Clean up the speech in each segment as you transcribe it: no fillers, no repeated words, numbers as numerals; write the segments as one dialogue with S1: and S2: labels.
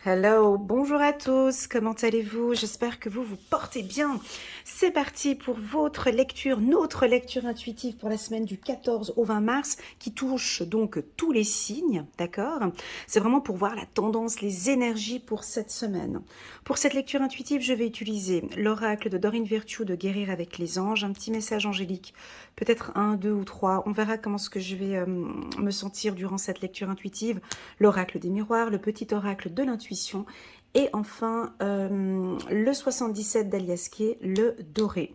S1: Hello, bonjour à tous, comment allez-vous? J'espère que vous vous portez bien. C'est parti pour votre lecture, notre lecture intuitive pour la semaine du 14 au 20 mars qui touche donc tous les signes, d'accord? C'est vraiment pour voir la tendance, les énergies pour cette semaine. Pour cette lecture intuitive, je vais utiliser l'oracle de Dorine Virtue de Guérir avec les anges, un petit message angélique, peut-être un, deux ou trois. On verra comment ce que je vais me sentir durant cette lecture intuitive. L'oracle des miroirs, le petit oracle de l'intuition et enfin le 77 d'Aliasquet, le doré.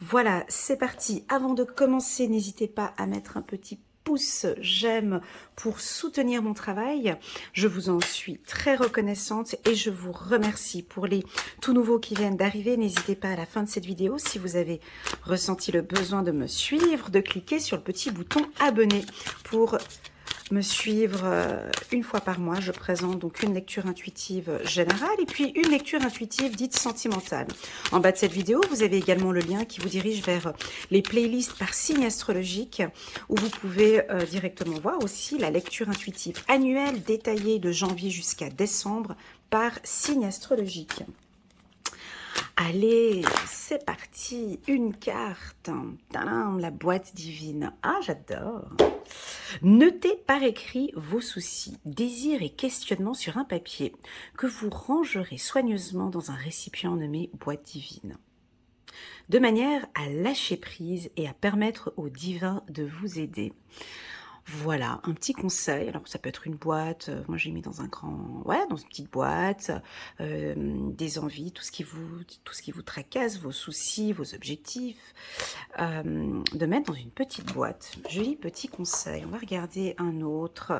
S1: Voilà, c'est parti. Avant de commencer, n'hésitez pas à mettre un petit pouce j'aime pour soutenir mon travail. Je vous en suis très reconnaissante et je vous remercie pour les tout nouveaux qui viennent d'arriver. N'hésitez pas à la fin de cette vidéo, si vous avez ressenti le besoin de me suivre, de cliquer sur le petit bouton abonner pour me suivre une fois par mois. Je présente donc une lecture intuitive générale et puis une lecture intuitive dite sentimentale. En bas de cette vidéo, vous avez également le lien qui vous dirige vers les playlists par signe astrologique où vous pouvez directement voir aussi la lecture intuitive annuelle détaillée de janvier jusqu'à décembre par signe astrologique. Allez, c'est parti, une carte, tadam, la boîte divine, ah j'adore. Notez par écrit vos soucis, désirs et questionnements sur un papier que vous rangerez soigneusement dans un récipient nommé boîte divine, de manière à lâcher prise et à permettre au divin de vous aider. Voilà, un petit conseil. Alors, ça peut être une boîte. Moi, j'ai mis dans un grand... Ouais, dans une petite boîte. Des envies, tout ce qui vous tracasse, vos soucis, vos objectifs. De mettre dans une petite boîte. Joli petit conseil. On va regarder un autre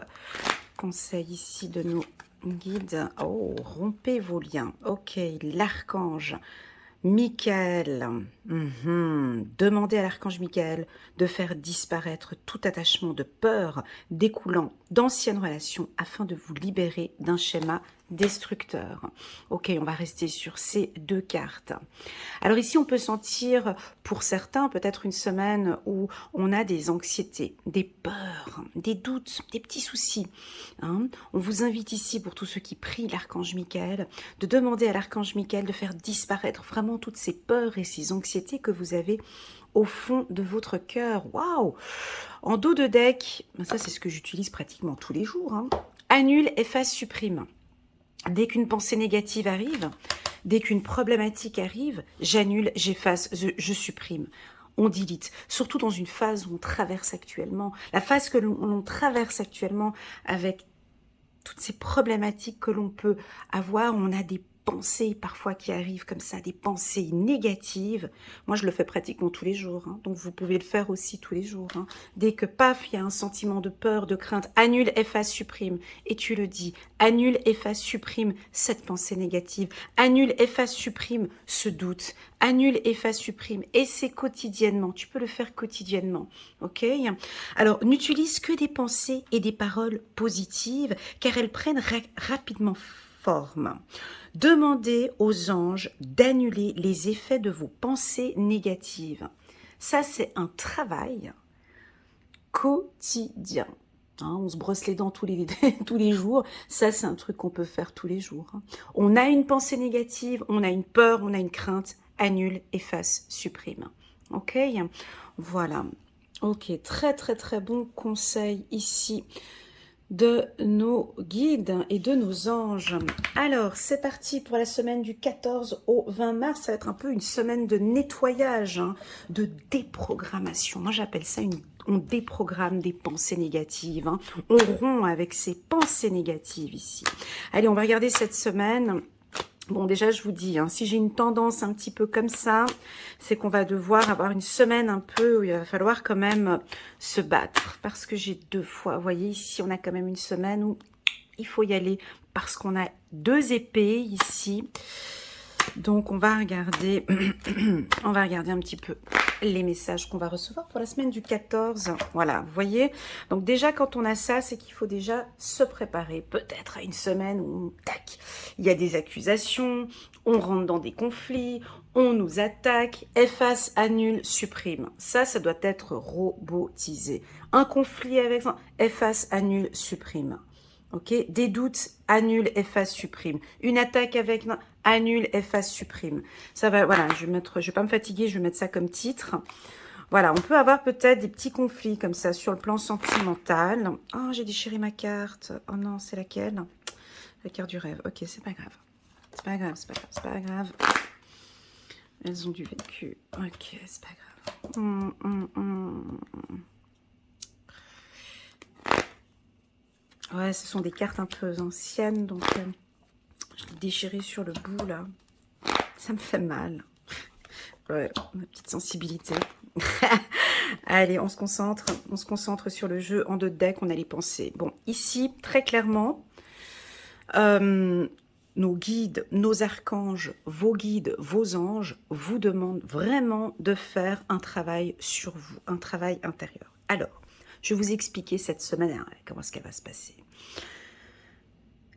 S1: conseil ici de nos guides. Oh, rompez vos liens. Ok, l'archange Michael, demandez à l'archange Michael de faire disparaître tout attachement de peur découlant d'anciennes relations afin de vous libérer d'un schéma destructeur. Ok, on va rester sur ces deux cartes. Alors ici, on peut sentir pour certains peut-être une semaine où on a des anxiétés, des peurs, des doutes, des petits soucis. On vous invite ici, pour tous ceux qui prient l'archange Michael, de demander à l'archange Michael de faire disparaître vraiment toutes ces peurs et ces anxiétés que vous avez au fond de votre cœur. Waouh! En dos de deck, ça c'est ce que j'utilise pratiquement tous les jours. Annule, efface, supprime. Dès qu'une pensée négative arrive, dès qu'une problématique arrive, j'annule, j'efface, je supprime. On delete, surtout dans une phase où on traverse actuellement, la phase que l'on traverse actuellement avec toutes ces problématiques que l'on peut avoir, on a des pensées parfois qui arrivent comme ça, des pensées négatives. Moi, je le fais pratiquement tous les jours, donc vous pouvez le faire aussi tous les jours. Dès que, paf, il y a un sentiment de peur, de crainte, annule, efface, supprime. Et tu le dis, annule, efface, supprime cette pensée négative. Annule, efface, supprime ce doute. Annule, efface, supprime. Et c'est quotidiennement, tu peux le faire quotidiennement, ok? Alors, n'utilise que des pensées et des paroles positives, car elles prennent rapidement forme. Demandez aux anges d'annuler les effets de vos pensées négatives. Ça, c'est un travail quotidien. On se brosse les dents tous les jours. Ça, c'est un truc qu'on peut faire tous les jours. On a une pensée négative, on a une peur, on a une crainte. Annule, efface, supprime. Ok? Voilà. Ok, très très très bon conseil ici de nos guides et de nos anges. Alors, c'est parti pour la semaine du 14 au 20 mars. Ça va être un peu une semaine de nettoyage, de déprogrammation. Moi, j'appelle ça on déprogramme des pensées négatives. On rompt avec ces pensées négatives ici. Allez, on va regarder cette semaine. Bon, déjà, je vous dis, si j'ai une tendance un petit peu comme ça, c'est qu'on va devoir avoir une semaine un peu où il va falloir quand même se battre. Parce que j'ai deux fois, vous voyez, ici, on a quand même une semaine où il faut y aller parce qu'on a deux épées ici. Donc, on va regarder un petit peu les messages qu'on va recevoir pour la semaine du 14. Voilà, vous voyez. Donc, déjà, quand on a ça, c'est qu'il faut déjà se préparer. Peut-être à une semaine où, tac, il y a des accusations, on rentre dans des conflits, on nous attaque, efface, annule, supprime. Ça doit être robotisé. Un conflit avec ça, efface, annule, supprime. Ok, des doutes, annule, efface, supprime. Une attaque avec annule, efface, supprime. Ça va, voilà, je vais pas me fatiguer, je vais mettre ça comme titre. Voilà, on peut avoir peut-être des petits conflits comme ça sur le plan sentimental. Oh, j'ai déchiré ma carte. Oh non, c'est laquelle? La carte du rêve. Ok, c'est pas grave. C'est pas grave, c'est pas grave, c'est pas grave. Elles ont du vécu. Ok, c'est pas grave. Ouais, ce sont des cartes un peu anciennes, donc je l'ai déchiré sur le bout, là. Ça me fait mal. Ouais, ma petite sensibilité. Allez, on se concentre sur le jeu en 2 decks, on a les pensées. Bon, ici, très clairement, nos guides, nos archanges, vos guides, vos anges vous demandent vraiment de faire un travail sur vous, un travail intérieur. Alors, je vais vous expliquer cette semaine comment est-ce qu'elle va se passer.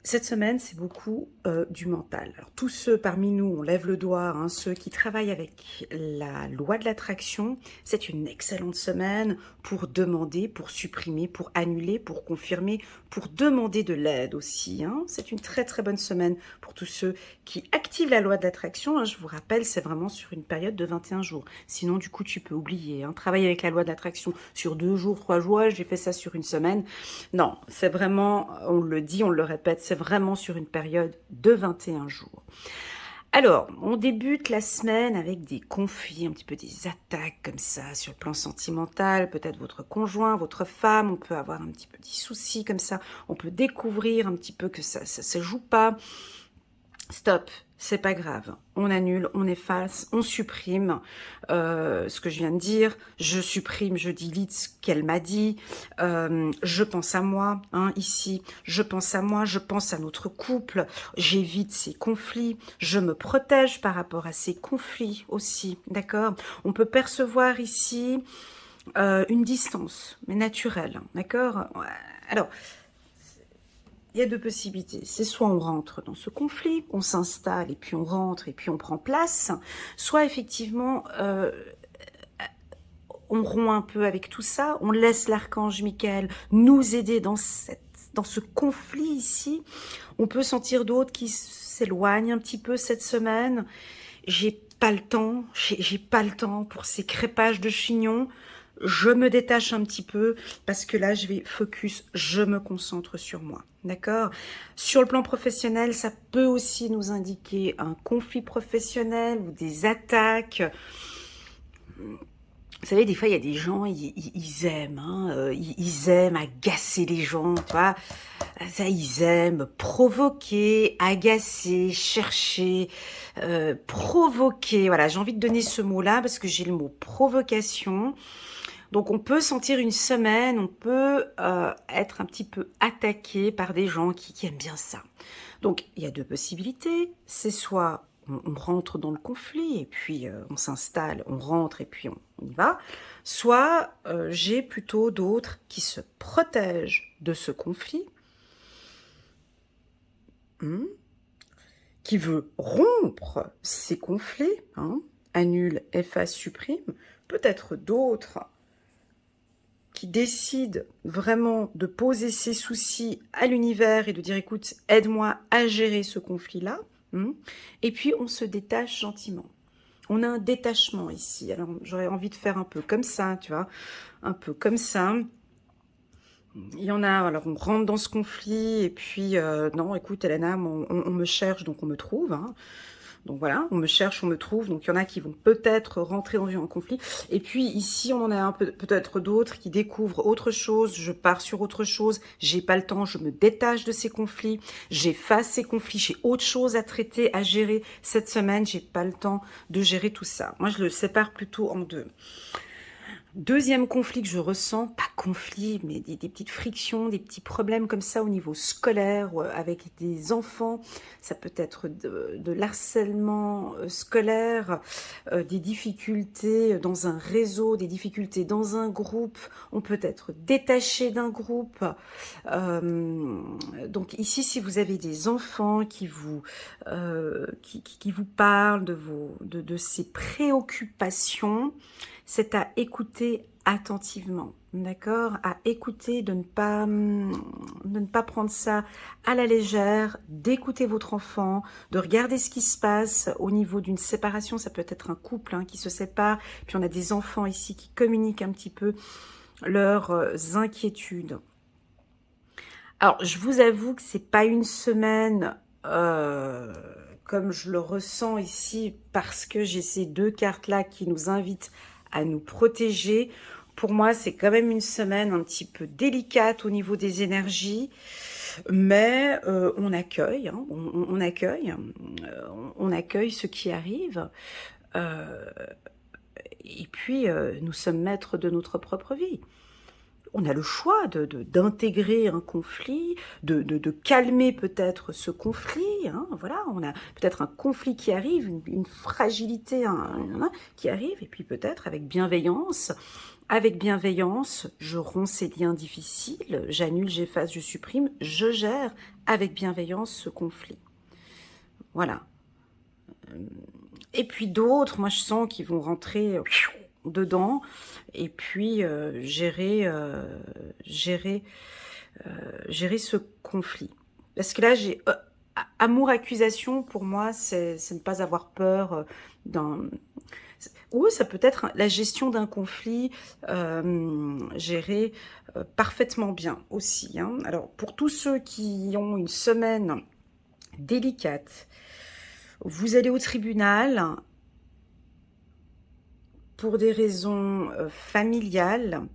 S1: Cette semaine, c'est beaucoup du mental. Alors, tous ceux parmi nous, on lève le doigt, hein, ceux qui travaillent avec la loi de l'attraction, c'est une excellente semaine pour demander, pour supprimer, pour annuler, pour confirmer, pour demander de l'aide aussi. Hein. C'est une très très bonne semaine pour tous ceux qui activent la loi de l'attraction. Hein. Je vous rappelle, c'est vraiment sur une période de 21 jours. Sinon, du coup, tu peux oublier. Hein. Travailler avec la loi de l'attraction sur 2 jours, 3 jours, j'ai fait ça sur une semaine. Non, c'est vraiment, on le dit, on le répète, c'est vraiment sur une période de 21 jours. Alors, on débute la semaine avec des conflits, un petit peu des attaques comme ça sur le plan sentimental, peut-être votre conjoint, votre femme, on peut avoir un petit peu des soucis comme ça, on peut découvrir un petit peu que ça se joue pas. Stop, c'est pas grave. On annule, on efface, on supprime ce que je viens de dire. Je supprime, je delete ce qu'elle m'a dit. Je pense à moi, hein, ici. Je pense à moi, je pense à notre couple. J'évite ces conflits. Je me protège par rapport à ces conflits aussi, d'accord? On peut percevoir ici une distance, mais naturelle, d'accord? Alors, il y a 2 possibilités. C'est soit on rentre dans ce conflit, on s'installe et puis on rentre et puis on prend place, soit effectivement on rompt un peu avec tout ça, on laisse l'archange Michael nous aider dans ce conflit ici. On peut sentir d'autres qui s'éloignent un petit peu cette semaine. J'ai pas le temps, j'ai pas le temps pour ces crépages de chignons. Je me détache un petit peu parce que là, je vais focus, je me concentre sur moi. D'accord? Sur le plan professionnel, ça peut aussi nous indiquer un conflit professionnel ou des attaques. Vous savez, des fois, il y a des gens, ils aiment, hein, ils aiment agacer les gens, tu vois. Ça, ils aiment provoquer, agacer, chercher, provoquer. Voilà, j'ai envie de donner ce mot-là parce que j'ai le mot provocation. Donc, on peut sentir une semaine, on peut être un petit peu attaqué par des gens qui aiment bien ça. Donc, il y a 2 possibilités. C'est soit on rentre dans le conflit et puis on s'installe, on rentre et puis on y va. Soit j'ai plutôt d'autres qui se protègent de ce conflit, qui veut rompre ces conflits, hein, annule, efface, supprime. Peut-être d'autres qui décide vraiment de poser ses soucis à l'univers et de dire, écoute, aide-moi à gérer ce conflit-là. Et puis, on se détache gentiment. On a un détachement ici. Alors, j'aurais envie de faire un peu comme ça, tu vois, un peu comme ça. Il y en a, alors on rentre dans ce conflit et puis, non, écoute, Elena, on me cherche, donc on me trouve, hein. Donc voilà, on me cherche, on me trouve. Donc il y en a qui vont peut-être rentrer dans un conflit. Et puis ici, on en a peut-être d'autres qui découvrent autre chose. Je pars sur autre chose. J'ai pas le temps. Je me détache de ces conflits. J'efface ces conflits. J'ai autre chose à traiter, à gérer cette semaine. J'ai pas le temps de gérer tout ça. Moi, je le sépare plutôt en 2. Deuxième conflit que je ressens, pas conflit, mais des petites frictions, des petits problèmes comme ça au niveau scolaire, avec des enfants. Ça peut être de l'harcèlement scolaire, des difficultés dans un réseau, des difficultés dans un groupe. On peut être détaché d'un groupe. Donc ici, si vous avez des enfants qui vous parlent de ces préoccupations, c'est à écouter attentivement. d'accord, à écouter, de ne pas prendre ça à la légère, d'écouter votre enfant, de regarder ce qui se passe au niveau d'une séparation. Ça peut être un couple hein, qui se sépare, puis on a des enfants ici qui communiquent un petit peu leurs inquiétudes. Alors, je vous avoue que c'est pas une semaine comme je le ressens ici, parce que j'ai ces deux cartes-là qui nous invitent à nous protéger. Pour moi, c'est quand même une semaine un petit peu délicate au niveau des énergies, mais on accueille, hein, on accueille ce qui arrive. Euh, et puis, nous sommes maîtres de notre propre vie. On a le choix d'intégrer un conflit, de calmer peut-être ce conflit. Hein, voilà, on a peut-être un conflit qui arrive, une fragilité qui arrive, et puis peut-être avec bienveillance, je romps ces liens difficiles, j'annule, j'efface, je supprime, je gère avec bienveillance ce conflit. Voilà. Et puis d'autres, moi je sens qu'ils vont rentrer dedans et puis gérer ce conflit. Parce que là, j'ai amour-accusation, pour moi, c'est ne pas avoir peur d'un... Ou ça peut être la gestion d'un conflit géré parfaitement bien aussi. Hein. Alors, pour tous ceux qui ont une semaine délicate, vous allez au tribunal pour des raisons familiales.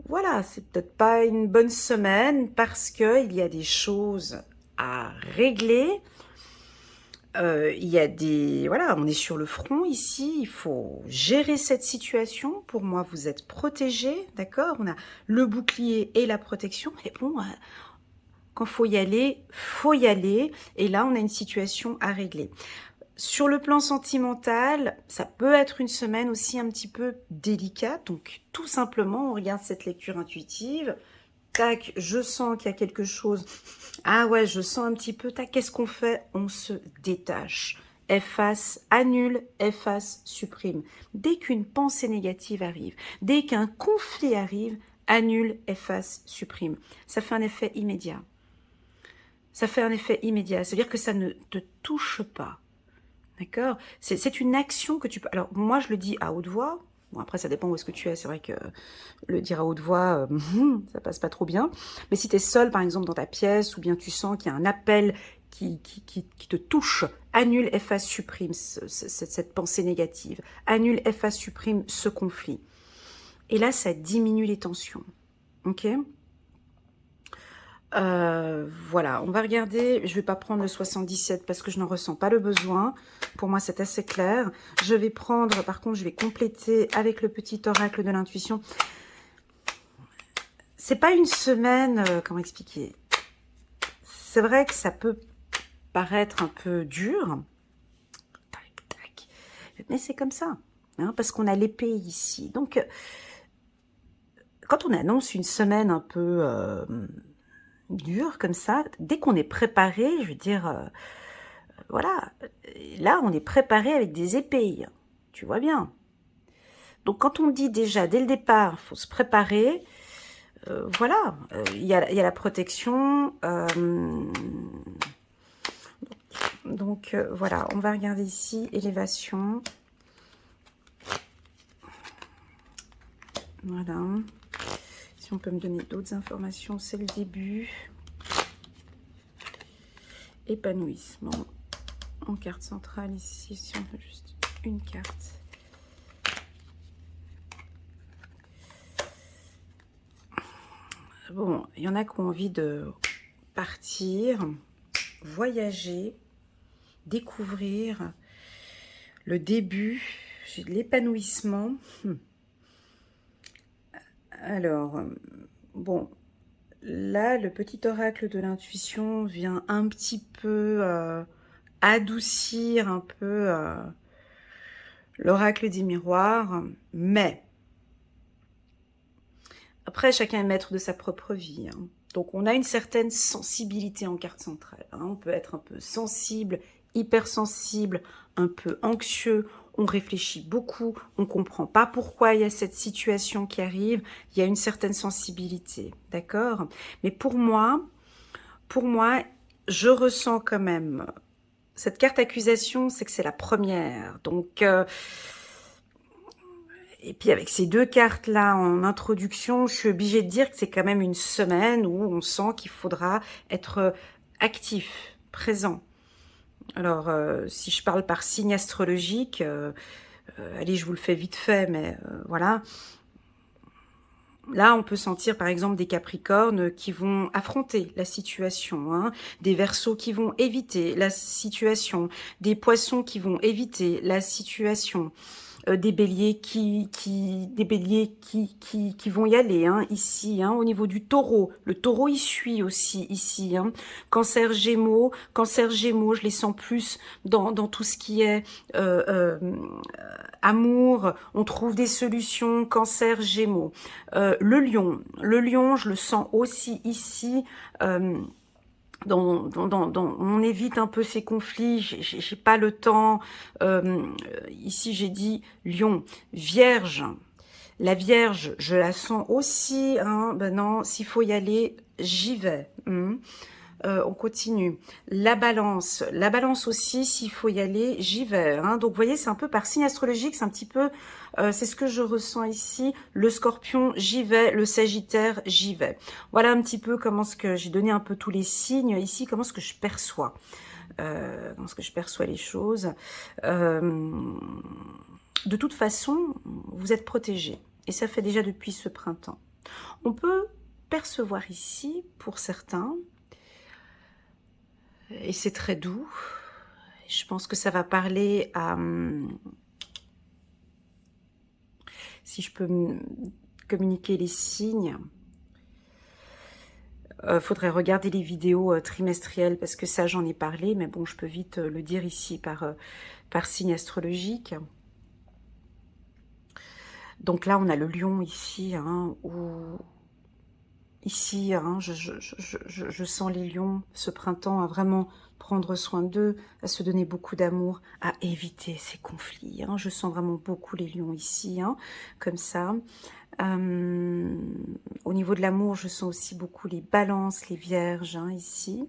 S1: Voilà, c'est peut-être pas une bonne semaine parce qu'il y a des choses à régler. Il y a des... Voilà, on est sur le front ici, il faut gérer cette situation. Pour moi, vous êtes protégés, d'accord? On a le bouclier et la protection. Et bon, quand faut y aller, faut y aller. Et là, on a une situation à régler. Sur le plan sentimental, ça peut être une semaine aussi un petit peu délicate. Donc, tout simplement, on regarde cette lecture intuitive. Tac, je sens qu'il y a quelque chose. Ah ouais, je sens un petit peu. Tac, qu'est-ce qu'on fait? On se détache. Efface, annule, efface, supprime. Dès qu'une pensée négative arrive, dès qu'un conflit arrive, annule, efface, supprime. Ça fait un effet immédiat. Ça fait un effet immédiat. C'est-à-dire que ça ne te touche pas. D'accord? C'est une action que tu peux... Alors, moi, je le dis à haute voix. Bon, après, ça dépend où est-ce que tu es. C'est vrai que le dire à haute voix, ça passe pas trop bien. Mais si tu es seul, par exemple, dans ta pièce, ou bien tu sens qu'il y a un appel qui te touche, annule, efface, supprime cette pensée négative. Annule, efface, supprime ce conflit. Et là, ça diminue les tensions. Ok? Voilà, on va regarder, je vais pas prendre le 77 parce que je n'en ressens pas le besoin, pour moi c'est assez clair. Je vais prendre, par contre je vais compléter avec le petit oracle de l'intuition. C'est pas une semaine, comment expliquer, c'est vrai que ça peut paraître un peu dur, mais c'est comme ça, hein, parce qu'on a l'épée ici. Donc, quand on annonce une semaine un peu... dur comme ça, dès qu'on est préparé, je veux dire, voilà, là on est préparé avec des épées, tu vois bien. Donc quand on dit déjà dès le départ, il faut se préparer, voilà, il y a la protection, donc voilà, on va regarder ici, élévation, voilà. Si on peut me donner d'autres informations, c'est le début. Épanouissement. En carte centrale ici, si on veut juste une carte. Bon, il y en a qui ont envie de partir, voyager, découvrir le début, j'ai de l'épanouissement. Alors, bon, là, le petit oracle de l'intuition vient un petit peu adoucir un peu l'oracle des miroirs, mais après, chacun est maître de sa propre vie. Hein. Donc, on a une certaine sensibilité en carte centrale. Hein. On peut être un peu sensible, hypersensible, un peu anxieux on réfléchit beaucoup, on comprend pas pourquoi il y a cette situation qui arrive, il y a une certaine sensibilité, d'accord? Mais pour moi, je ressens quand même, cette carte accusation, c'est que c'est la première, donc... et puis avec ces deux cartes-là en introduction, je suis obligée de dire que c'est quand même une semaine où on sent qu'il faudra être actif, présent. Alors, si je parle par signe astrologique, allez, je vous le fais vite fait, mais voilà. Là, on peut sentir par exemple des Capricornes qui vont affronter la situation, hein, des Verseaux qui vont éviter la situation, des Poissons qui vont éviter la situation, des Béliers qui vont y aller, hein, ici, hein, au niveau du Taureau. Le Taureau, il suit aussi ici, hein. Cancer, Gémeaux, je les sens plus dans tout ce qui est amour, on trouve des solutions, Cancer, Gémeaux. Le lion, je le sens aussi ici, on évite un peu ces conflits, j'ai pas le temps, ici j'ai dit lion. Vierge, la Vierge, je la sens aussi, hein, ben non, s'il faut y aller, j'y vais. On continue. La balance aussi, s'il faut y aller, j'y vais. Hein. Donc, vous voyez, c'est un peu par signe astrologique, c'est un petit peu, c'est ce que je ressens ici. Le Scorpion, j'y vais. Le Sagittaire, j'y vais. Voilà un petit peu comment ce que j'ai donné un peu tous les signes ici, comment ce que je perçois, les choses. De toute façon, vous êtes protégés, et ça fait déjà depuis ce printemps. On peut percevoir ici, pour certains, et c'est très doux. Je pense que ça va parler à... Si je peux communiquer les signes, faudrait regarder les vidéos trimestrielles parce que ça, j'en ai parlé. Mais bon, je peux vite le dire ici par signe astrologique. Donc là, on a le lion ici, hein, où... Ici, hein, je sens les lions, ce printemps, à vraiment prendre soin d'eux, à se donner beaucoup d'amour, à éviter ces conflits. Hein. Je sens vraiment beaucoup les lions ici, hein, comme ça. Au niveau de l'amour, je sens aussi beaucoup les balances, les vierges, hein, ici.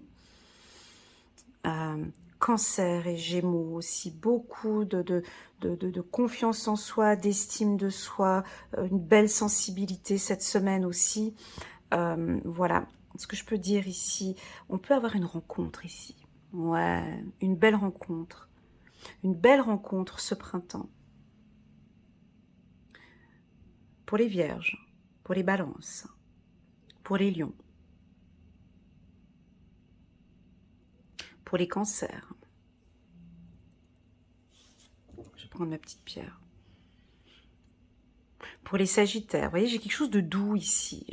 S1: Cancer et Gémeaux aussi, beaucoup de confiance en soi, d'estime de soi, une belle sensibilité cette semaine aussi. Voilà, ce que je peux dire ici, on peut avoir une rencontre ici. Ouais, une belle rencontre ce printemps. Pour les vierges, pour les balances, pour les lions, pour les cancers. Je vais prendre ma petite pierre. Pour les sagittaires, vous voyez, j'ai quelque chose de doux ici.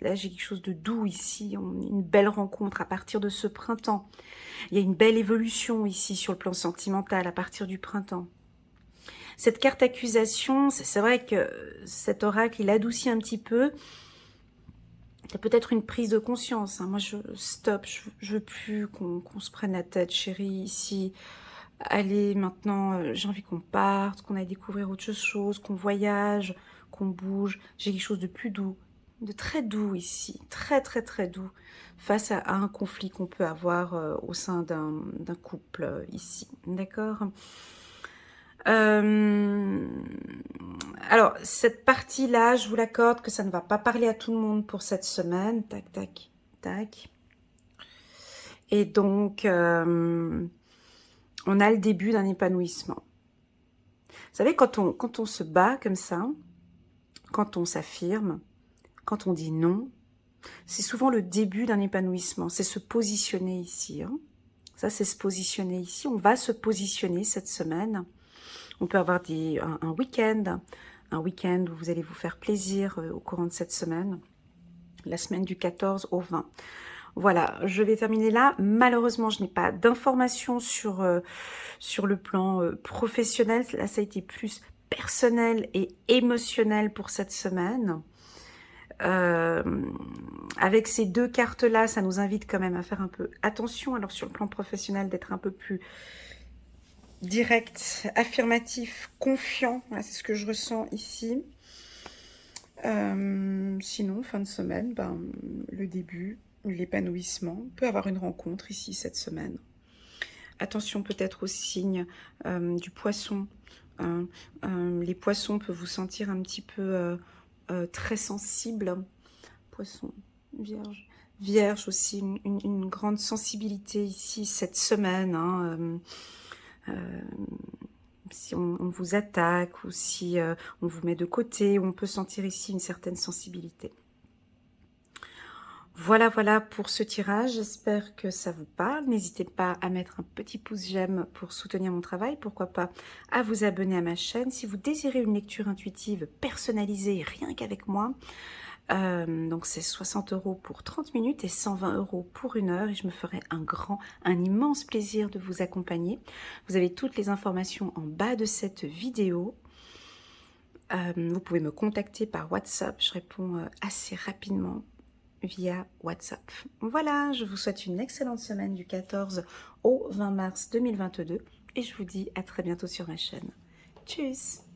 S1: Là, j'ai quelque chose de doux ici. Une belle rencontre à partir de ce printemps. Il y a une belle évolution ici sur le plan sentimental à partir du printemps. Cette carte accusation, c'est vrai que cet oracle, il adoucit un petit peu. Il y a peut-être une prise de conscience. Hein. Moi, stop, je veux plus qu'on se prenne la tête, chérie, ici. Allez, maintenant, j'ai envie qu'on parte, qu'on aille découvrir autre chose, qu'on voyage, qu'on bouge. J'ai quelque chose de plus doux, de très doux ici, très très très doux, face à un conflit qu'on peut avoir au sein d'un couple ici, d'accord? Alors, cette partie-là, je vous l'accorde que ça ne va pas parler à tout le monde pour cette semaine. Tac, tac, tac. Et donc, on a le début d'un épanouissement. Vous savez, quand on se bat comme ça, quand on s'affirme, quand on dit non, c'est souvent le début d'un épanouissement. C'est se positionner ici. Hein. Ça, c'est se positionner ici. On va se positionner cette semaine. On peut avoir un week-end où vous allez vous faire plaisir au courant de cette semaine, la semaine du 14 au 20. Voilà, je vais terminer là. Malheureusement, je n'ai pas d'informations sur le plan professionnel. Là, ça a été plus personnel et émotionnel pour cette semaine. Avec ces deux cartes-là, ça nous invite quand même à faire un peu attention. Alors, sur le plan professionnel, d'être un peu plus direct, affirmatif, confiant. Voilà, c'est ce que je ressens ici. Sinon, fin de semaine, le début, l'épanouissement. On peut avoir une rencontre ici cette semaine. Attention peut-être aux signes du poisson. Les poissons peuvent vous sentir un petit peu très sensible. Poisson, vierge. Vierge aussi, une grande sensibilité ici cette semaine. Si on vous attaque ou si on vous met de côté, on peut sentir ici une certaine sensibilité. Voilà pour ce tirage, j'espère que ça vous parle. N'hésitez pas à mettre un petit pouce j'aime pour soutenir mon travail, pourquoi pas à vous abonner à ma chaîne. Si vous désirez une lecture intuitive personnalisée, rien qu'avec moi, donc c'est 60 € pour 30 minutes et 120 € pour 1 heure, et je me ferai un immense plaisir de vous accompagner. Vous avez toutes les informations en bas de cette vidéo. Vous pouvez me contacter par WhatsApp, je réponds assez rapidement via WhatsApp. Voilà, je vous souhaite une excellente semaine du 14 au 20 mars 2022 et je vous dis à très bientôt sur ma chaîne. Tchuss!